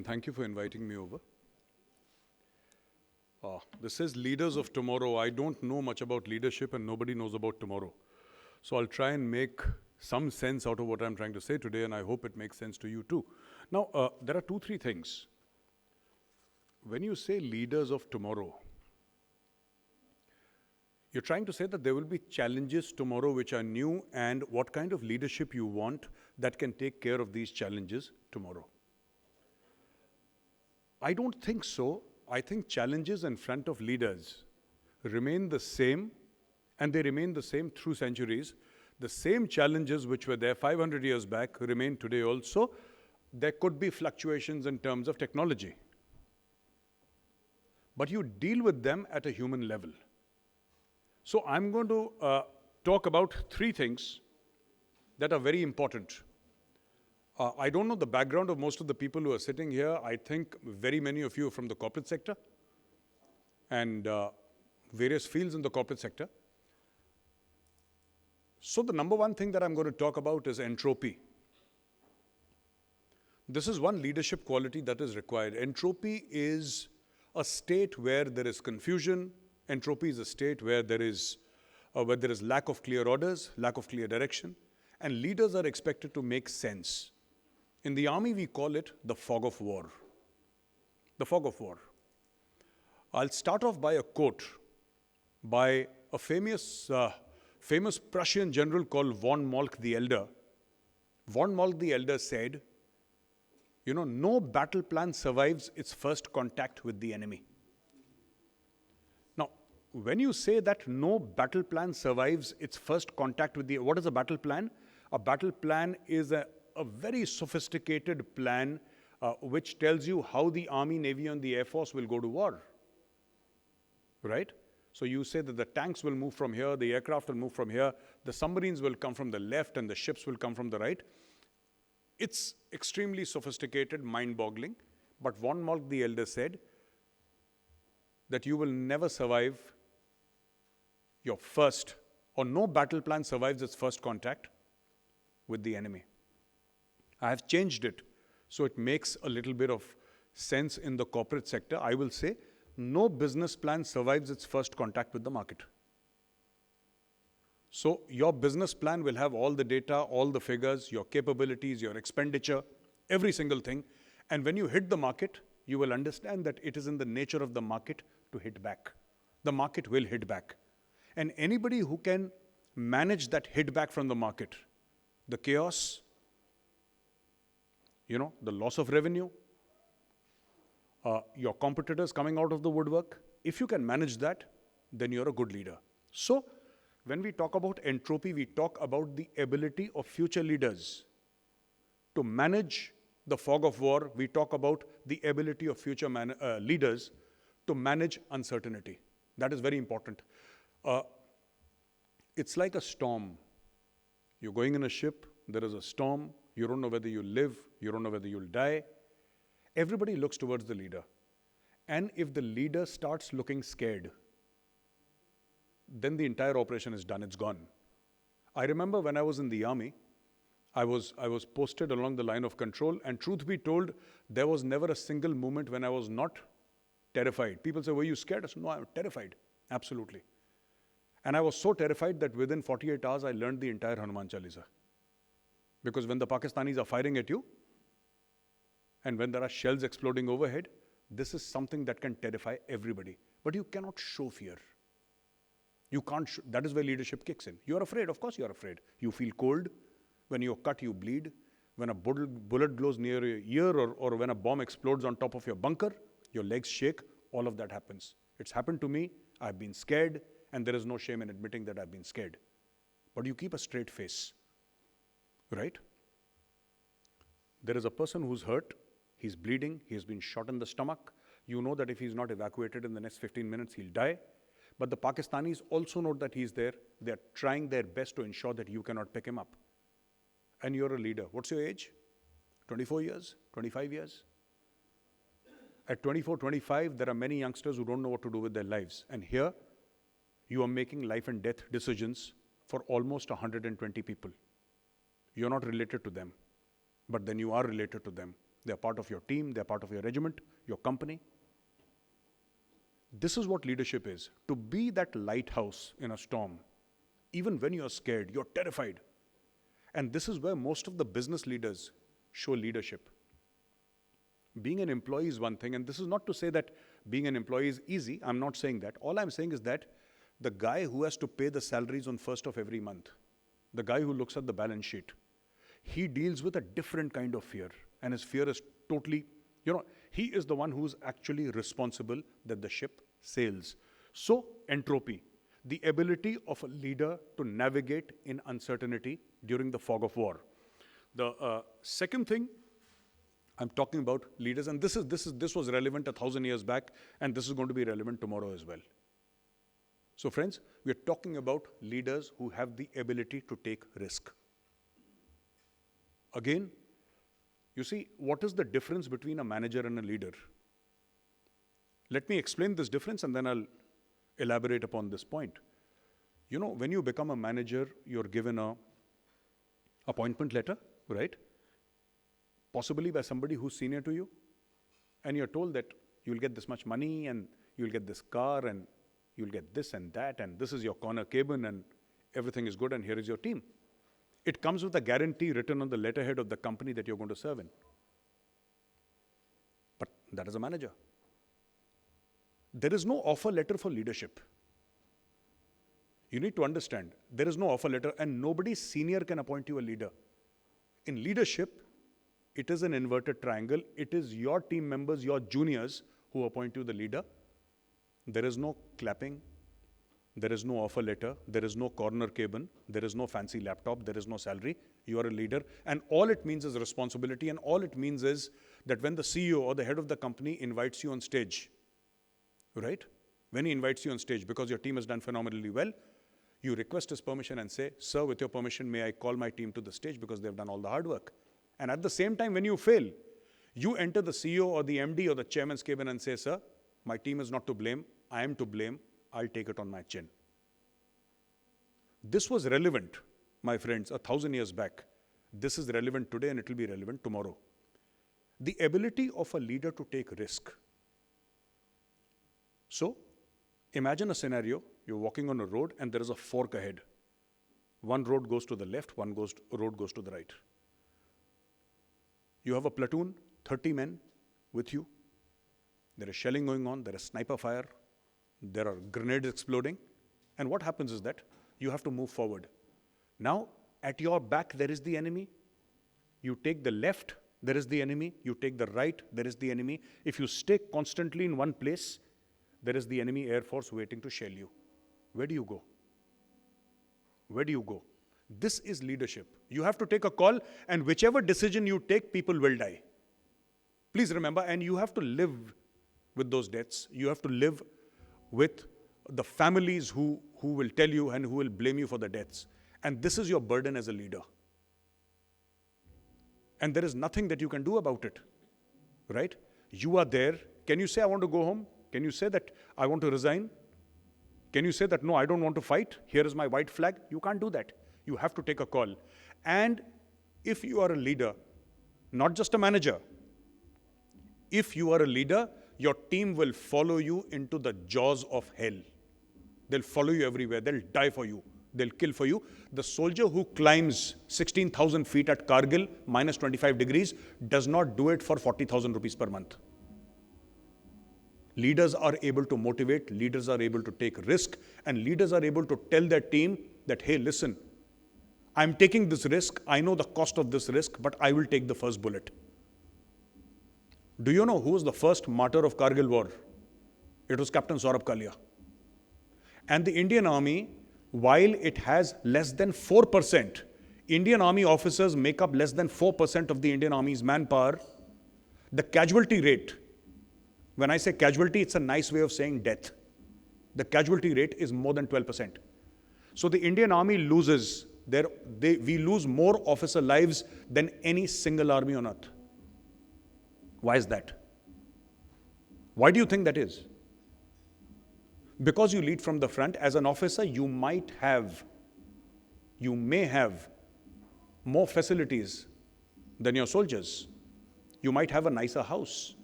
and thank you for inviting me over. This is Leaders of Tomorrow. I don't know much about leadership and nobody knows about tomorrow. So I'll try and make some sense out of what I'm trying to say today, and I hope it makes sense to you too. Now, there are 2-3 things. When you say leaders of tomorrow, you're trying to say that there will be challenges tomorrow which are new, and what kind of leadership you want that can take care of these challenges tomorrow. I don't think so. I think challenges in front of leaders remain the same, and they remain the same through centuries. The same challenges which were there 500 years back remain today also. There could be fluctuations in terms of technology, but you deal with them at a human level. So I'm going to talk about 3 things that are very important. I don't know the background of most of the people who are sitting here. I think very many of you are from the corporate sector and various fields in the corporate sector. So the number one thing that I'm going to talk about is entropy. This is one leadership quality that is required. Entropy is a state where there is confusion. Entropy is a state where there is lack of clear orders, lack of clear direction, and leaders are expected to make sense. In the army, we call it the fog of war. The fog of war. I'll start off by a quote by a famous Prussian general called von Moltke the Elder. Von Moltke the Elder said, no battle plan survives its first contact with the enemy. Now, when you say that no battle plan survives its first contact with the, what is a battle plan? A battle plan is a very sophisticated plan which tells you how the Army, Navy, and the Air Force will go to war, right? So you say that the tanks will move from here, the aircraft will move from here, the submarines will come from the left, and the ships will come from the right. It's extremely sophisticated, mind-boggling, but von Moltke the Elder said that you will never survive your first, or no battle plan survives its first contact with the enemy. I have changed it so it makes a little bit of sense in the corporate sector. I will say no business plan survives its first contact with the market. So your business plan will have all the data, all the figures, your capabilities, your expenditure, every single thing. And when you hit the market, you will understand that it is in the nature of the market to hit back. The market will hit back. And anybody who can manage that hit back from the market, the chaos, the loss of revenue, your competitors coming out of the woodwork, if you can manage that, then you're a good leader. So, when we talk about entropy, we talk about the ability of future leaders to manage the fog of war. We talk about the ability of future leaders to manage uncertainty. That is very important. It's like a storm. You're going in a ship, there is a storm, you don't know whether you'll live, you don't know whether you'll die. Everybody looks towards the leader. And if the leader starts looking scared, then the entire operation is done, it's gone. I remember when I was in the army, I was posted along the line of control, and truth be told, there was never a single moment when I was not terrified. People say, were you scared? I said, no, I'm terrified, absolutely. And I was so terrified that within 48 hours, I learned the entire Hanuman Chalisa. Because when the Pakistanis are firing at you, and when there are shells exploding overhead, this is something that can terrify everybody. But you cannot show fear. You can't, that is where leadership kicks in. You're afraid, of course you're afraid. You feel cold. When you're cut, you bleed. When a bullet blows near your ear, or when a bomb explodes on top of your bunker, your legs shake, all of that happens. It's happened to me, I've been scared, and there is no shame in admitting that I've been scared. But you keep a straight face, right? There is a person who's hurt, he's bleeding, he has been shot in the stomach. You know that if he's not evacuated in the next 15 minutes, he'll die. But the Pakistanis also know that he's there. They're trying their best to ensure that you cannot pick him up. And you're a leader. What's your age? 24 years? 25 years? At 24, 25, there are many youngsters who don't know what to do with their lives. And here, you are making life and death decisions for almost 120 people. You're not related to them, but then you are related to them. They're part of your team, they're part of your regiment, your company. This is what leadership is. To be that lighthouse in a storm, even when you're scared, you're terrified. And this is where most of the business leaders show leadership. Being an employee is one thing, and this is not to say that being an employee is easy. I'm not saying that. All I'm saying is that the guy who has to pay the salaries on 1st of every month, the guy who looks at the balance sheet, he deals with a different kind of fear. And his fear is totally, he is the one who's actually responsible that the ship sails. So, entropy, the ability of a leader to navigate in uncertainty during the fog of war. The second thing, I'm talking about leaders, and this was relevant 1,000 years back, and this is going to be relevant tomorrow as well. So friends, we are talking about leaders who have the ability to take risk. Again, you see, what is the difference between a manager and a leader? Let me explain this difference and then I'll elaborate upon this point. When you become a manager, you're given a appointment letter, right? Possibly by somebody who's senior to you. And you're told that you'll get this much money and you'll get this car and you'll get this and that and this is your corner cabin and everything is good and here is your team. It comes with a guarantee written on the letterhead of the company that you're going to serve in. But that is a manager. There is no offer letter for leadership. You need to understand, there is no offer letter and nobody senior can appoint you a leader. In leadership, it is an inverted triangle. It is your team members, your juniors who appoint you the leader. There is no clapping. There is no offer letter. There is no corner cabin. There is no fancy laptop. There is no salary. You are a leader. And all it means is responsibility. And all it means is that when the CEO or the head of the company invites you on stage, right? When he invites you on stage because your team has done phenomenally well, you request his permission and say, sir, with your permission, may I call my team to the stage because they've done all the hard work. And at the same time, when you fail, you enter the CEO or the MD or the chairman's cabin and say, sir, my team is not to blame. I am to blame. I'll take it on my chin. This was relevant, my friends, 1,000 years back. This is relevant today and it will be relevant tomorrow. The ability of a leader to take risk. So, imagine a scenario, you're walking on a road and there is a fork ahead. One road goes to the left, one road goes to the right. You have a platoon, 30 men with you. There is shelling going on, there is sniper fire, there are grenades exploding. And what happens is that you have to move forward. Now, at your back, there is the enemy. You take the left, there is the enemy. You take the right, there is the enemy. If you stay constantly in one place, there is the enemy air force waiting to shell you. Where do you go? Where do you go? This is leadership. You have to take a call, and whichever decision you take, people will die. Please remember, and you have to live with those deaths. You have to live with the families who will tell you and who will blame you for the deaths. And this is your burden as a leader. And there is nothing that you can do about it, right? You are there. Can you say, I want to go home? Can you say that I want to resign? Can you say that, no, I don't want to fight? Here is my white flag. You can't do that. You have to take a call. And if you are a leader, not just a manager, if you are a leader, your team will follow you into the jaws of hell. They'll follow you everywhere. They'll die for you. They'll kill for you. The soldier who climbs 16,000 feet at Kargil, minus 25 degrees, does not do it for 40,000 rupees per month. Leaders are able to motivate, leaders are able to take risk, and leaders are able to tell their team that, hey, listen, I'm taking this risk, I know the cost of this risk, but I will take the first bullet. Do you know who was the first martyr of Kargil war? It was Captain Saurabh Kalia. And the Indian Army, while it has less than 4%, Indian Army officers make up less than 4% of the Indian Army's manpower, the casualty rate, when I say casualty, it's a nice way of saying death. The casualty rate is more than 12%. So the Indian Army loses, we lose more officer lives than any single army on earth. Why is that? Why do you think that is? Because you lead from the front. As an officer, you may have more facilities than your soldiers. You might have a nicer house.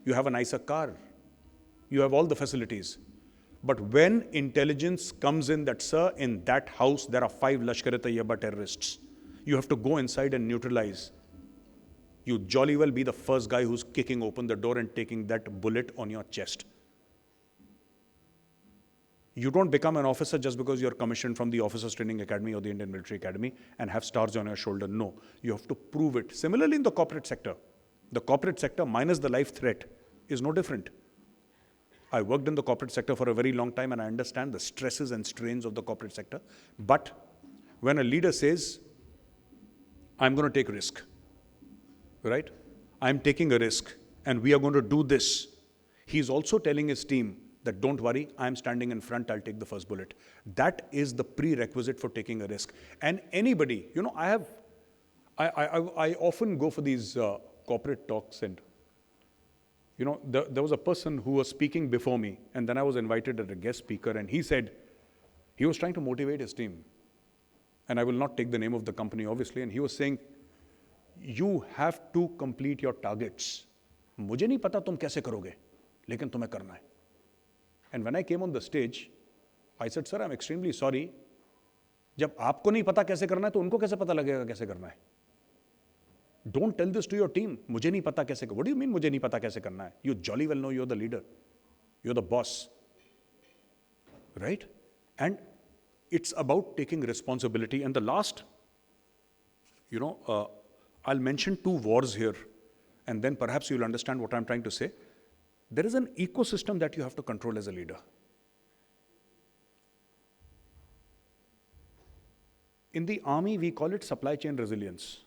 You have a nicer car. You have all the facilities. But when intelligence comes in that, sir, in that house, there are 5 Lashkar-e-Taiba terrorists, you have to go inside and neutralize. You jolly well be the first guy who's kicking open the door and taking that bullet on your chest. You don't become an officer just because you're commissioned from the Officers Training Academy or the Indian Military Academy and have stars on your shoulder. No, you have to prove it. Similarly, in the corporate sector minus the life threat is no different. I worked in the corporate sector for a very long time and I understand the stresses and strains of the corporate sector. But when a leader says, I'm going to take a risk, right? I'm taking a risk and we are going to do this. He's also telling his team that don't worry, I'm standing in front, I'll take the first bullet. That is the prerequisite for taking a risk. And anybody, I often go for these corporate talks and there was a person who was speaking before me, and then I was invited as a guest speaker, and he said, he was trying to motivate his team. And I will not take the name of the company, obviously, and he was saying, you have to complete your targets. मुझे नहीं पता तुम कैसे करोगे, लेकिन तुम्हें करना है. And when I came on the stage, I said, sir, I'm extremely sorry. जब आपको नहीं पता कैसे करना है, तो उनको कैसे पता लगेगा कैसे करना है? Don't tell this to your team. मुझे नहीं पता कैसे. What do you mean मुझे नहीं पता कैसे करना है? You jolly well know you're the leader. You're the boss. Right? And it's about taking responsibility. And the last, I'll mention 2 wars here, and then perhaps you'll understand what I'm trying to say. There is an ecosystem that you have to control as a leader. In the army, we call it supply chain resilience.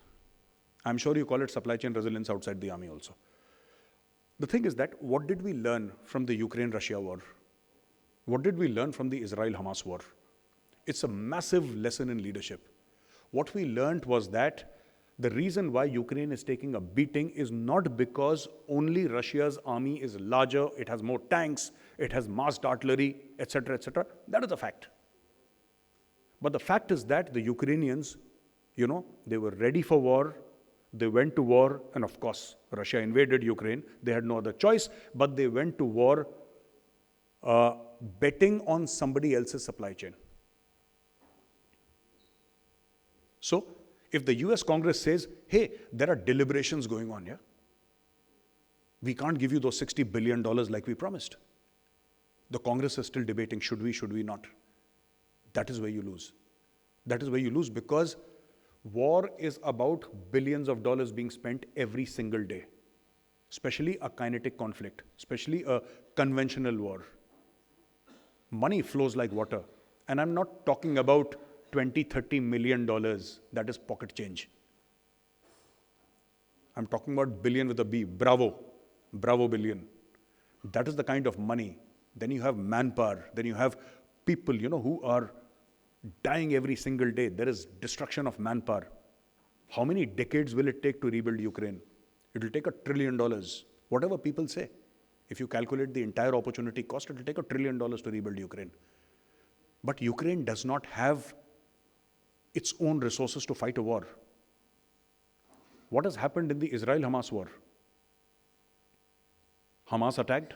I'm sure you call it supply chain resilience outside the army also. The thing is that, what did we learn from the Ukraine-Russia war? What did we learn from the Israel-Hamas war? It's a massive lesson in leadership. What we learned was that the reason why Ukraine is taking a beating is not because only Russia's army is larger, it has more tanks, it has massed artillery, etc., etc. That is a fact. But the fact is that the Ukrainians, they were ready for war, they went to war, and of course, Russia invaded Ukraine. They had no other choice, but they went to war betting on somebody else's supply chain. So, if the US Congress says, hey, there are deliberations going on, we can't give you those $60 billion like we promised. The Congress is still debating, should we not? That is where you lose. That is where you lose, because war is about billions of dollars being spent every single day, especially a kinetic conflict, especially a conventional war. Money flows like water. And I'm not talking about $20-30 million, that is pocket change. I'm talking about billion with a B, bravo billion. That is the kind of money. Then you have manpower, then you have people, who are dying every single day. There is destruction of manpower. How many decades will it take to rebuild Ukraine? It will take $1 trillion, whatever people say. If you calculate the entire opportunity cost, it will take $1 trillion to rebuild Ukraine. But Ukraine does not have its own resources to fight a war. What has happened in the Israel-Hamas war? Hamas attacked,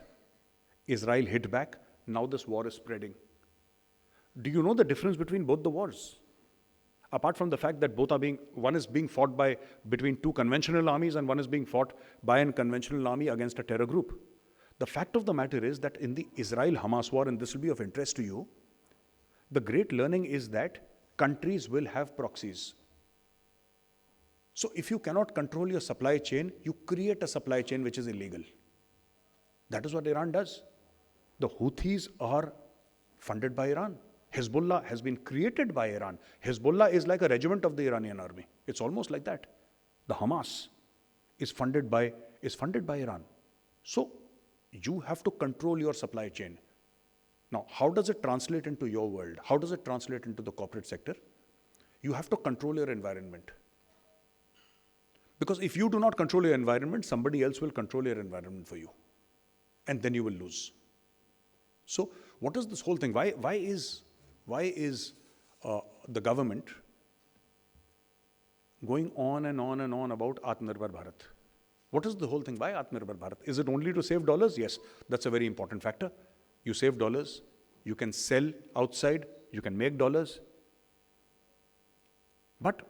Israel hit back, now this war is spreading. Do you know the difference between both the wars? Apart from the fact that one is being fought between 2 conventional armies and one is being fought by an conventional army against a terror group. The fact of the matter is that in the Israel-Hamas war, and this will be of interest to you, the great learning is that countries will have proxies. So if you cannot control your supply chain, you create a supply chain which is illegal. That is what Iran does. The Houthis are funded by Iran. Hezbollah has been created by Iran. Hezbollah is like a regiment of the Iranian army. It's almost like that. The Hamas is funded by Iran. So you have to control your supply chain. Now, how does it translate into your world? How does it translate into the corporate sector? You have to control your environment. Because if you do not control your environment, somebody else will control your environment for you. And then you will lose. So, what is this whole thing? Why is the government going on and on and on about Atmanirbhar Bharat? What is the whole thing? Why Atmanirbhar Bharat? Is it only to save dollars? Yes, that's a very important factor. You save dollars, you can sell outside, you can make dollars. But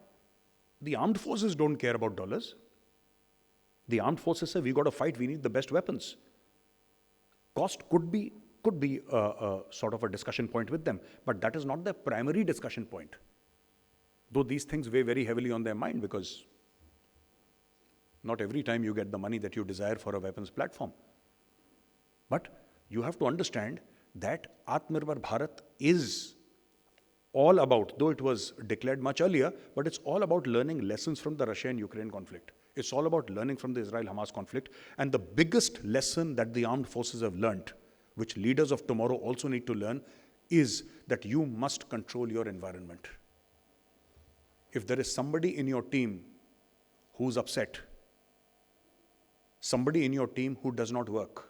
the armed forces don't care about dollars. The armed forces say, we got to fight, we need the best weapons. Cost could be sort of a discussion point with them, but that is not their primary discussion point. Though these things weigh very heavily on their mind, because not every time you get the money that you desire for a weapons platform. But you have to understand that Atmanirbhar Bharat is all about, though it was declared much earlier, but it's all about learning lessons from the Russia and Ukraine conflict. It's all about learning from the Israel-Hamas conflict. And the biggest lesson that the armed forces have learned, which leaders of tomorrow also need to learn, is that you must control your environment. If there is somebody in your team who's upset, somebody in your team who does not work,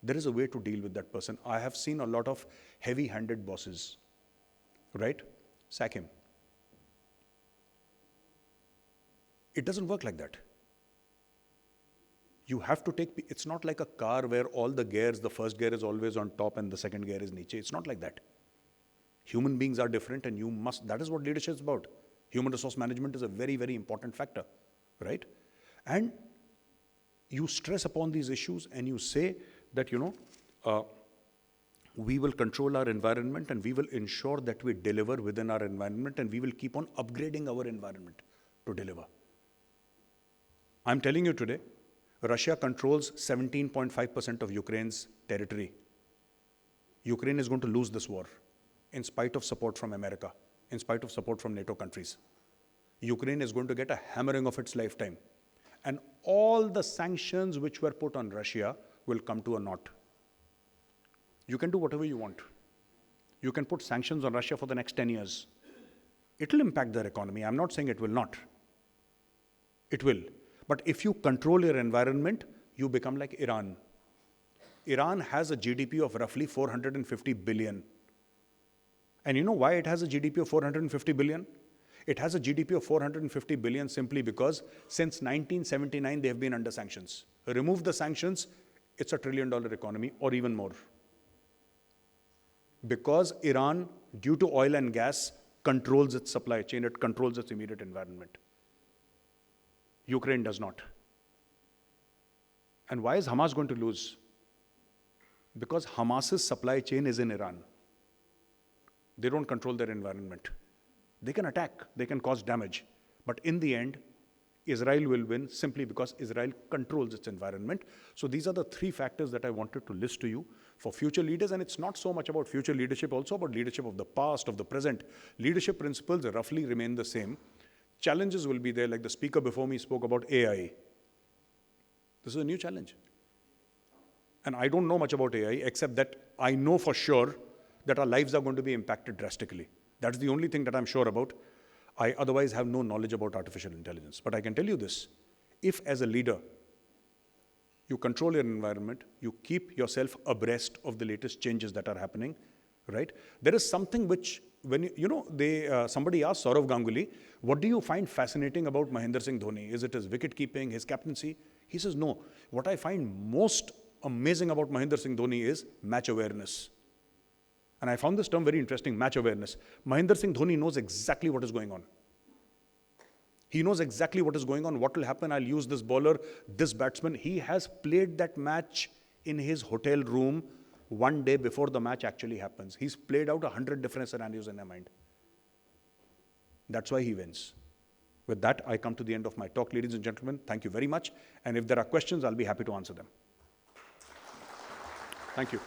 there is a way to deal with that person. I have seen a lot of heavy-handed bosses, right? Sack him. It doesn't work like that. You have to take, it's not like a car where all the gears, the first gear is always on top and the second gear is niche. It's not like that. Human beings are different, and you must, that is what leadership is about. Human resource management is a very, very important factor, right? And you stress upon these issues and you say that, we will control our environment and we will ensure that we deliver within our environment, and we will keep on upgrading our environment to deliver. I'm telling you today, Russia controls 17.5% of Ukraine's territory. Ukraine is going to lose this war in spite of support from America, in spite of support from NATO countries. Ukraine is going to get a hammering of its lifetime. And all the sanctions which were put on Russia will come to a naught. You can do whatever you want. You can put sanctions on Russia for the next 10 years. It will impact their economy. I'm not saying it will not. It will. But if you control your environment, you become like Iran. Iran has a GDP of roughly 450 billion. And you know why it has a GDP of 450 billion? It has a GDP of 450 billion simply because since 1979, they have been under sanctions. Remove the sanctions, it's $1 trillion economy or even more. Because Iran, due to oil and gas, controls its supply chain, it controls its immediate environment. Ukraine does not. And why is Hamas going to lose? Because Hamas's supply chain is in Iran. They don't control their environment. They can attack, they can cause damage. But in the end, Israel will win simply because Israel controls its environment. So these are the three factors that I wanted to list to you for future leaders. And it's not so much about future leadership, also about leadership of the past, of the present. Leadership principles roughly remain the same. Challenges will be there, like the speaker before me spoke about AI. This is a new challenge. And I don't know much about AI, except that I know for sure that our lives are going to be impacted drastically. That's the only thing that I'm sure about. I otherwise have no knowledge about artificial intelligence. But I can tell you this, if as a leader, you control your environment, you keep yourself abreast of the latest changes that are happening, right? There is something which, when somebody asked Saurav Ganguly, what do you find fascinating about Mahendra Singh Dhoni? Is it his wicket keeping, his captaincy? He says, no. What I find most amazing about Mahendra Singh Dhoni is match awareness. And I found this term very interesting, match awareness. Mahendra Singh Dhoni knows exactly what is going on. He knows exactly what is going on, what will happen. I'll use this bowler, this batsman. He has played that match in his hotel room one day before the match actually happens. He's played out 100 different scenarios in their mind. That's why he wins. With that, I come to the end of my talk, ladies and gentlemen. Thank you very much. And if there are questions, I'll be happy to answer them. Thank you.